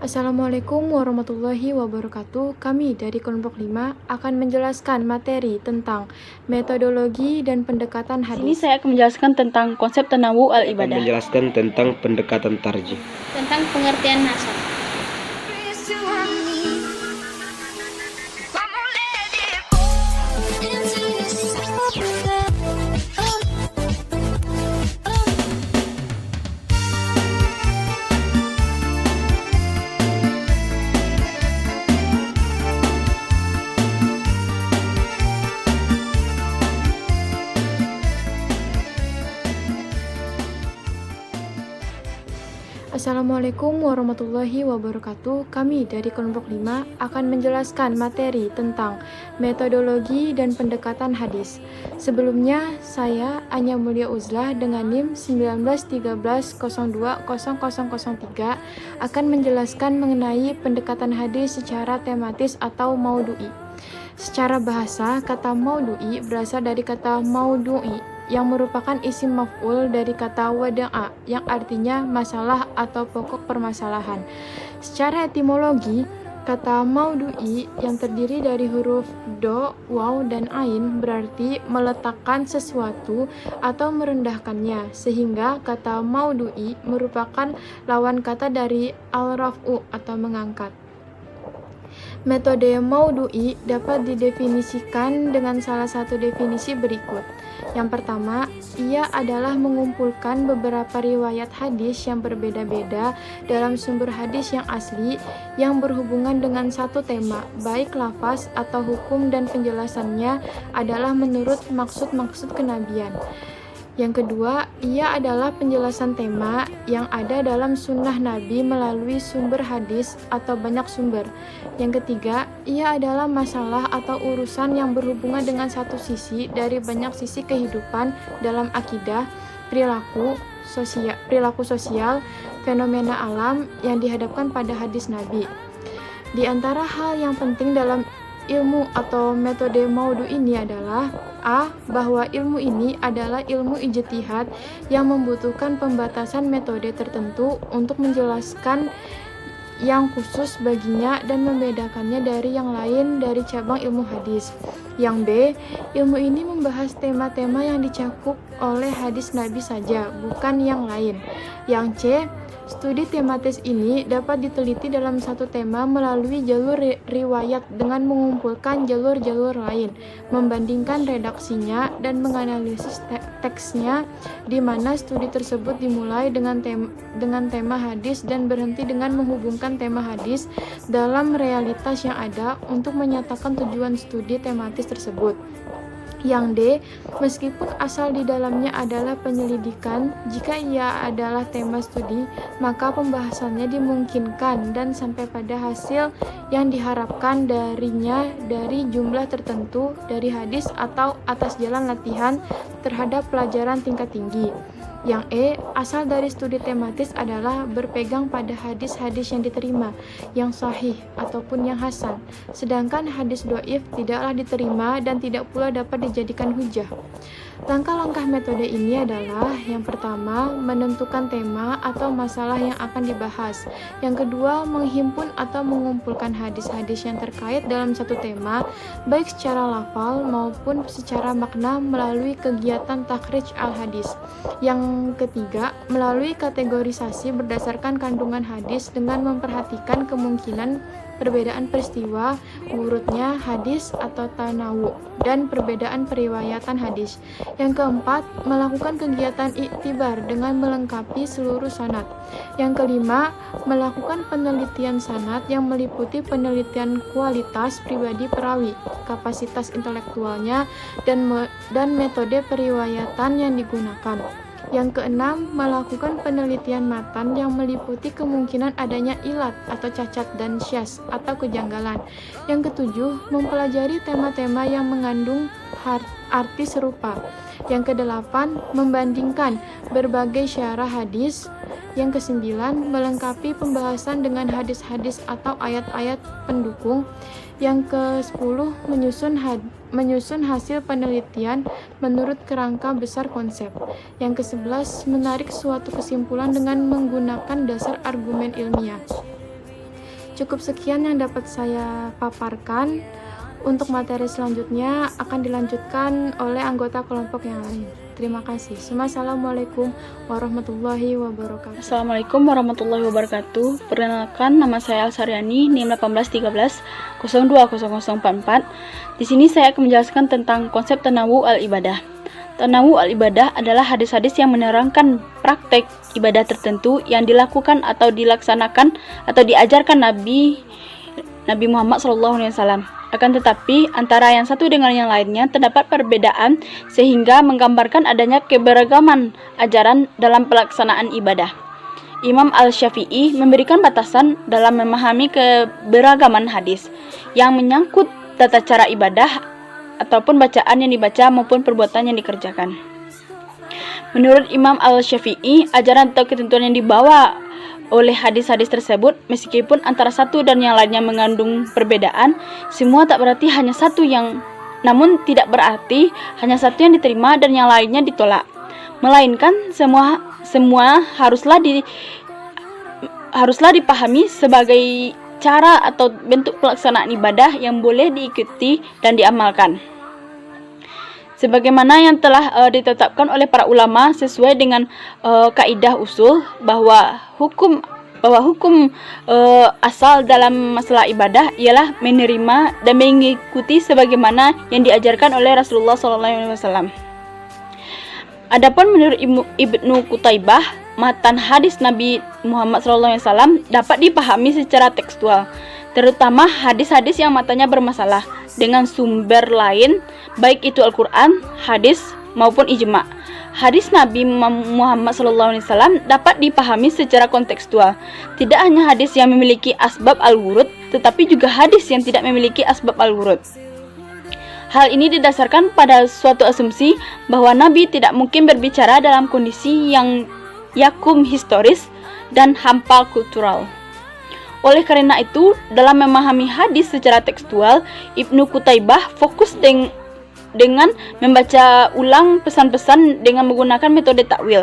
Assalamualaikum warahmatullahi wabarakatuh. Kami dari kelompok 5 akan menjelaskan materi tentang metodologi dan pendekatan Di sini hadis. saya akan menjelaskan tentang konsep tanawu akan al-ibadah, menjelaskan tentang pendekatan tarjih. tentang pengertian nasab. Assalamualaikum warahmatullahi wabarakatuh. Kami dari kelompok 5 akan menjelaskan materi tentang metodologi dan pendekatan hadis. Sebelumnya, saya Anya Mulia Uzlah dengan NIM 1913020003 akan menjelaskan mengenai pendekatan hadis secara tematis atau maudu'i. Secara bahasa, kata maudu'i berasal dari kata maudu'i yang merupakan isim maf'ul dari kata wada'a yang artinya masalah atau pokok permasalahan. Secara etimologi, kata maudu'i yang terdiri dari huruf do, waw, dan ain berarti meletakkan sesuatu atau merendahkannya, sehingga kata maudu'i merupakan lawan kata dari al-raf'u atau mengangkat. Metode maudu'i dapat didefinisikan dengan salah satu definisi berikut. Yang pertama, ia adalah mengumpulkan beberapa riwayat hadis yang berbeda-beda dalam sumber hadis yang asli yang berhubungan dengan satu tema, baik lafaz atau hukum dan penjelasannya adalah menurut maksud-maksud kenabian. Yang kedua, ia adalah penjelasan tema yang ada dalam sunnah Nabi melalui sumber hadis atau banyak sumber. Yang ketiga, ia adalah masalah atau urusan yang berhubungan dengan satu sisi dari banyak sisi kehidupan dalam akidah, perilaku sosial, fenomena alam yang dihadapkan pada hadis Nabi. Di antara hal yang penting dalam ilmu atau metode maudu ini adalah A. Bahwa ilmu ini adalah ilmu ijtihad yang membutuhkan pembatasan metode tertentu untuk menjelaskan yang khusus baginya dan membedakannya dari yang lain dari cabang ilmu hadis. Yang B. Ilmu ini membahas tema-tema yang dicakup oleh hadis Nabi saja, bukan yang lain. Yang C. Studi tematis ini dapat diteliti dalam satu tema melalui jalur riwayat dengan mengumpulkan jalur-jalur lain, membandingkan redaksinya dan menganalisis teksnya, di mana studi tersebut dimulai dengan tema hadis dan berhenti dengan menghubungkan tema hadis dalam realitas yang ada untuk menyatakan tujuan studi tematis tersebut. Yang D. Meskipun asal di dalamnya adalah penyelidikan, jika ia adalah tema studi, maka pembahasannya dimungkinkan dan sampai pada hasil yang diharapkan darinya dari jumlah tertentu dari hadis atau atas jalan latihan terhadap pelajaran tingkat tinggi. Yang E. Asal dari studi tematis adalah berpegang pada hadis-hadis yang diterima, yang sahih ataupun yang hasan, sedangkan hadis dhaif tidaklah diterima dan tidak pula dapat dijadikan hujah. Langkah-langkah metode ini adalah: yang pertama, menentukan tema atau masalah yang akan dibahas. Yang kedua, menghimpun atau mengumpulkan hadis-hadis yang terkait dalam satu tema, baik secara lafal maupun secara makna melalui kegiatan takhrij al-hadis. Yang ketiga, melalui kategorisasi berdasarkan kandungan hadis dengan memperhatikan kemungkinan perbedaan peristiwa, urutnya hadis atau tanawu, dan perbedaan periwayatan hadis. Yang keempat, melakukan kegiatan iktibar dengan melengkapi seluruh sanad. Yang kelima, melakukan penelitian sanad yang meliputi penelitian kualitas pribadi perawi, kapasitas intelektualnya, dan metode periwayatan yang digunakan. Yang keenam, melakukan penelitian matan yang meliputi kemungkinan adanya ilat atau cacat dan syaz atau kejanggalan. Yang ketujuh, mempelajari tema-tema yang mengandung arti serupa. Yang kedelapan, membandingkan berbagai syarah hadis. Yang kesembilan, melengkapi pembahasan dengan hadis-hadis atau ayat-ayat pendukung. Yang ke-10, menyusun hasil penelitian menurut kerangka besar konsep. Yang ke-11, menarik suatu kesimpulan dengan menggunakan dasar argumen ilmiah. Cukup sekian yang dapat saya paparkan. Untuk materi selanjutnya akan dilanjutkan oleh anggota kelompok yang lain. Terima kasih. Assalamualaikum warahmatullahi wabarakatuh. Assalamualaikum warahmatullahi wabarakatuh. Perkenalkan, nama saya Alsaryani, NIM 1813 020044. Di sini saya akan menjelaskan tentang konsep tanawu al-ibadah. Tanawu al-ibadah adalah hadis-hadis yang menerangkan praktek ibadah tertentu yang dilakukan atau dilaksanakan atau diajarkan Nabi Muhammad SAW. Akan tetapi, antara yang satu dengan yang lainnya terdapat perbedaan sehingga menggambarkan adanya keberagaman ajaran dalam pelaksanaan ibadah. Imam Al-Syafi'i memberikan batasan dalam memahami keberagaman hadis yang menyangkut tata cara ibadah ataupun bacaan yang dibaca maupun perbuatan yang dikerjakan. Menurut Imam Al-Syafi'i, ajaran atau ketentuan yang dibawa oleh hadis-hadis tersebut, meskipun antara satu dan yang lainnya mengandung perbedaan, semua tak berarti hanya satu namun tidak berarti hanya satu yang diterima dan yang lainnya ditolak. Melainkan semua haruslah dipahami sebagai cara atau bentuk pelaksanaan ibadah yang boleh diikuti dan diamalkan. Sebagaimana yang telah ditetapkan oleh para ulama sesuai dengan kaidah usul bahwa hukum asal dalam masalah ibadah ialah menerima dan mengikuti sebagaimana yang diajarkan oleh Rasulullah SAW. Adapun menurut Ibnu Qutaibah, matan hadis Nabi Muhammad SAW dapat dipahami secara tekstual, terutama hadis-hadis yang matanya bermasalah dengan sumber lain, baik itu Al-Quran, hadis, maupun ijma'. Hadis Nabi Muhammad SAW dapat dipahami secara kontekstual. Tidak hanya hadis yang memiliki asbab al-wurud, tetapi juga hadis yang tidak memiliki asbab al-wurud. Hal ini didasarkan pada suatu asumsi bahwa Nabi tidak mungkin berbicara dalam kondisi yang yakum historis dan hampa kultural. Oleh karena itu, dalam memahami hadis secara tekstual, Ibnu Qutaibah fokus dengan membaca ulang pesan-pesan dengan menggunakan metode takwil.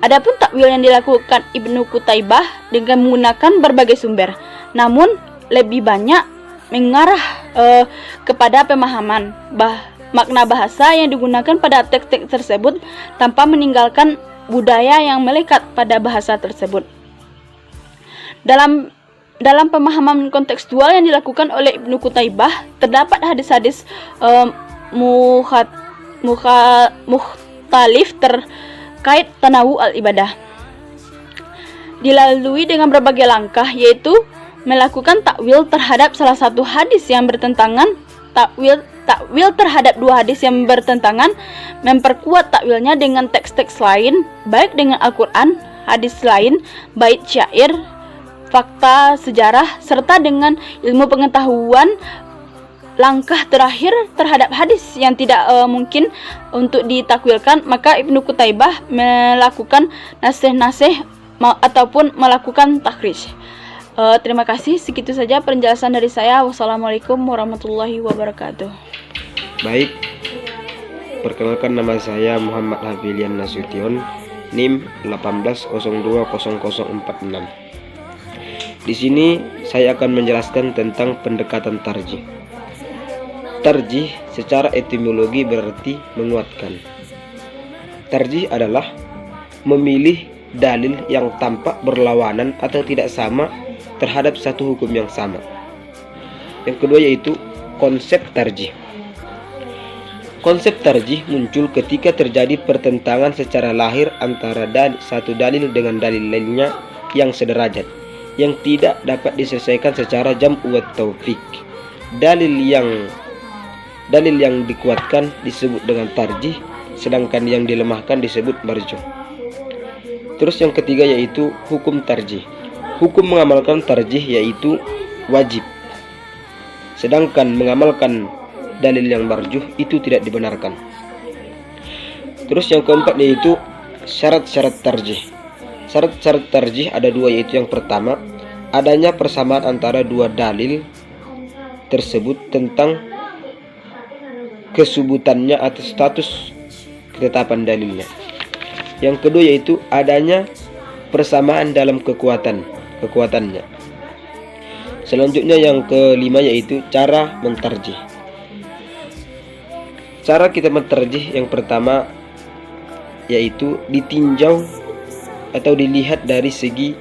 Adapun takwil yang dilakukan Ibnu Qutaibah dengan menggunakan berbagai sumber, namun lebih banyak mengarah kepada pemahaman makna bahasa yang digunakan pada teks-teks tersebut tanpa meninggalkan budaya yang melekat pada bahasa tersebut. Dalam pemahaman kontekstual yang dilakukan oleh Ibnu Qutaibah, terdapat hadis-hadis mukhtalif terkait tanawu al-ibadah. Dilalui dengan berbagai langkah, yaitu melakukan takwil terhadap salah satu hadis yang bertentangan, takwil terhadap dua hadis yang bertentangan, memperkuat takwilnya dengan teks-teks lain, baik dengan Al-Quran, hadis lain, bait syair, fakta sejarah, serta dengan ilmu pengetahuan. Langkah terakhir terhadap hadis yang tidak mungkin untuk ditakwilkan, maka Ibnu Qutaibah melakukan nasih-nasih ataupun melakukan takhrij. Terima kasih, segitu saja penjelasan dari saya. Wassalamualaikum warahmatullahi wabarakatuh. Baik, perkenalkan, nama saya Muhammad Hafilian Nasution, NIM 18020046. Di sini saya akan menjelaskan tentang pendekatan tarjih. Tarjih secara etimologi berarti menguatkan. Tarjih adalah memilih dalil yang tampak berlawanan atau tidak sama terhadap satu hukum yang sama. Yang kedua yaitu konsep tarjih. Konsep tarjih muncul ketika terjadi pertentangan secara lahir antara satu dalil dengan dalil lainnya yang sederajat, yang tidak dapat diselesaikan secara jam'u wa taufiq. Dalil yang dikuatkan disebut dengan tarjih, sedangkan yang dilemahkan disebut marjuh. Terus yang ketiga yaitu hukum tarjih. Hukum mengamalkan tarjih yaitu wajib, sedangkan mengamalkan dalil yang marjuh itu tidak dibenarkan. Terus yang keempat yaitu syarat-syarat tarjih. Syarat-syarat tarjih ada dua, yaitu yang pertama, adanya persamaan antara dua dalil tersebut tentang kesubutannya atau status ketetapan dalilnya. Yang kedua yaitu adanya persamaan dalam kekuatannya. Selanjutnya yang kelima yaitu cara mentarjih. Cara kita mentarjih yang pertama yaitu ditinjau atau dilihat dari segi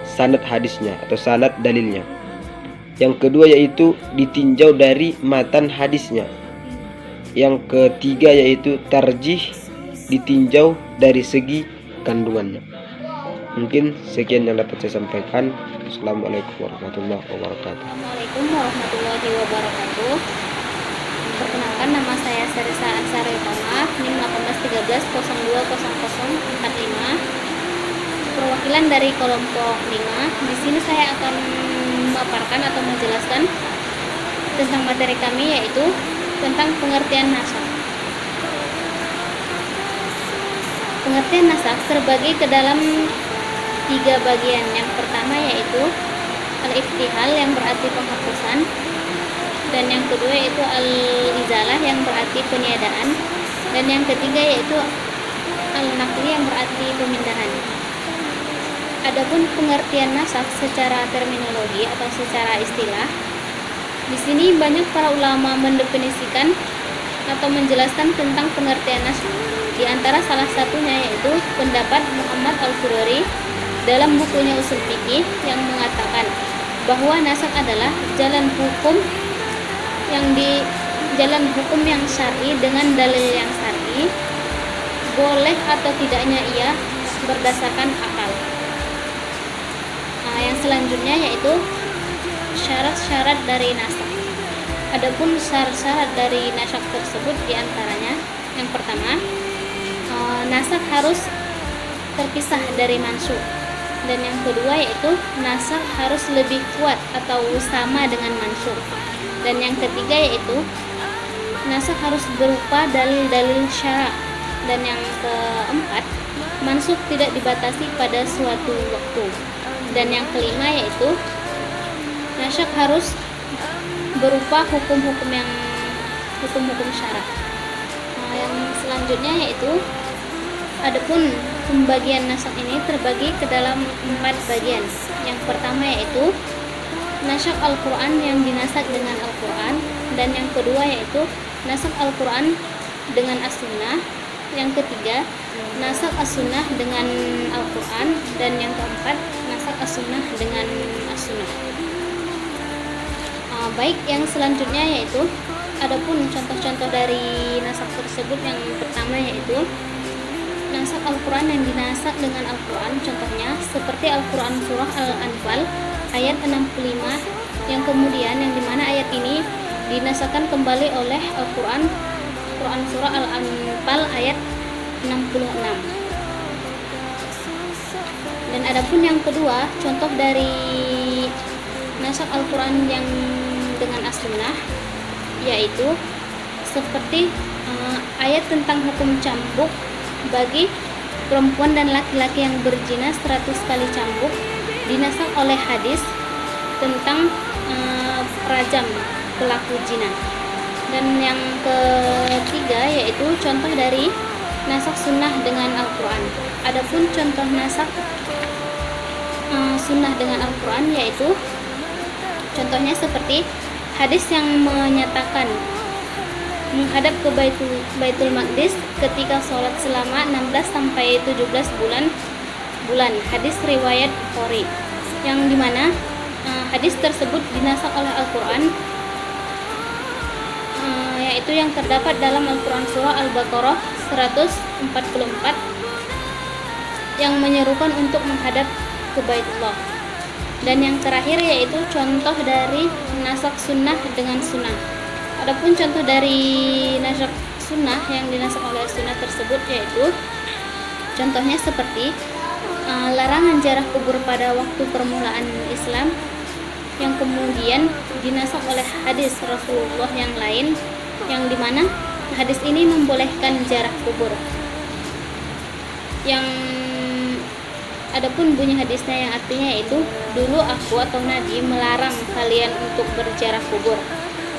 sanad hadisnya atau sanad dalilnya. Yang kedua yaitu ditinjau dari matan hadisnya. Yang ketiga yaitu tarjih, ditinjau dari segi kandungannya. Mungkin sekian yang dapat saya sampaikan. Assalamualaikum warahmatullahi wabarakatuh. Assalamualaikum warahmatullahi wabarakatuh. Perkenalkan, nama saya Serisa Ansari Tomah, NIM 1813020045. Perwakilan dari kelompok 5. Di sini saya akan memaparkan atau menjelaskan tentang materi kami, yaitu tentang pengertian nasakh. Pengertian nasakh terbagi ke dalam 3 bagian. Yang pertama yaitu al-iftihal yang berarti penghapusan, dan yang kedua yaitu al-izalah yang berarti peniadaan, dan yang ketiga yaitu al-naqli yang berarti pemindahan. Adapun pengertian nasakh secara terminologi atau secara istilah, di sini banyak para ulama mendefinisikan atau menjelaskan tentang pengertian nasakh. Di antara salah satunya yaitu pendapat Muhammad Al-Furari dalam bukunya Ushul Fiqih yang mengatakan bahwa nasakh adalah jalan hukum yang syar'i dengan dalil yang syar'i, boleh atau tidaknya ia berdasarkan akal. Yang selanjutnya yaitu syarat-syarat dari nasakh. Adapun syarat-syarat dari nasakh tersebut diantaranya, yang pertama, nasakh harus terpisah dari mansukh, dan yang kedua yaitu nasakh harus lebih kuat atau sama dengan mansukh, dan yang ketiga yaitu nasakh harus berupa dalil-dalil syara', dan yang keempat, mansukh tidak dibatasi pada suatu waktu, dan yang kelima yaitu nasakh harus berupa hukum-hukum syara'. Yang selanjutnya yaitu adapun pembagian nasakh ini terbagi ke dalam 4 bagian. Yang pertama yaitu nasakh Al-Quran yang dinasakh dengan Al-Quran, dan yang kedua yaitu nasakh Al-Quran dengan As-Sunnah, yang ketiga nasakh As-Sunnah dengan Al-Quran, dan yang keempat nasakh As-Sunnah dengan As-Sunnah. Baik, yang selanjutnya yaitu adapun contoh-contoh dari nasakh tersebut. Yang pertama yaitu nasakh Al-Quran yang dinasakh dengan Al-Quran, contohnya seperti Al-Quran surah Al-Anfal ayat 65, yang kemudian yang dimana ayat ini dinasahkan kembali oleh Al-Quran surah Al-Anfal ayat 66. Dan adapun yang kedua, contoh dari nasakh Al-Quran yang dengan As-Sunnah, yaitu seperti ayat tentang hukum cambuk bagi perempuan dan laki-laki yang berzina 100 kali cambuk, dinasakh oleh hadis tentang rajam pelaku zina. Dan yang ketiga yaitu contoh dari nasakh sunnah dengan Al-Quran. Adapun contoh nasakh sunnah dengan Al-Quran yaitu contohnya seperti hadis yang menyatakan menghadap ke Baitul Maqdis ketika sholat selama 16 sampai 17 bulan. Hadis riwayat Bukhari, yang dimana hadis tersebut dinasakh oleh Al-Quran, yaitu yang terdapat dalam Al-Quran surah Al-Baqarah 144 yang menyerukan untuk menghadap ke Baitullah. Dan yang terakhir yaitu contoh dari nasakh sunnah dengan sunnah. Adapun contoh dari nasakh sunnah yang dinasakh oleh sunnah tersebut yaitu contohnya seperti larangan ziarah kubur pada waktu permulaan Islam, yang kemudian dinasakh oleh hadis Rasulullah yang lain, yang dimana hadis ini membolehkan ziarah kubur. Yang adapun bunyi hadisnya yang artinya yaitu dulu aku atau Nabi melarang kalian untuk berziarah kubur,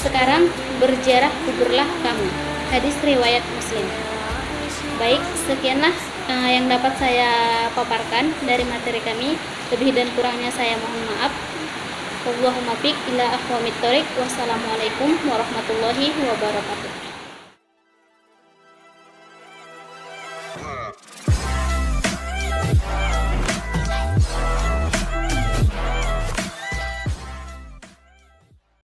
sekarang berziarah kuburlah kamu. Hadis riwayat Muslim. Baik, sekianlah yang dapat saya paparkan dari materi kami. Lebih dan kurangnya saya mohon maaf. Wallahumma fiq ila aqwamit thoriq. Wassalamualaikum warahmatullahi wabarakatuh.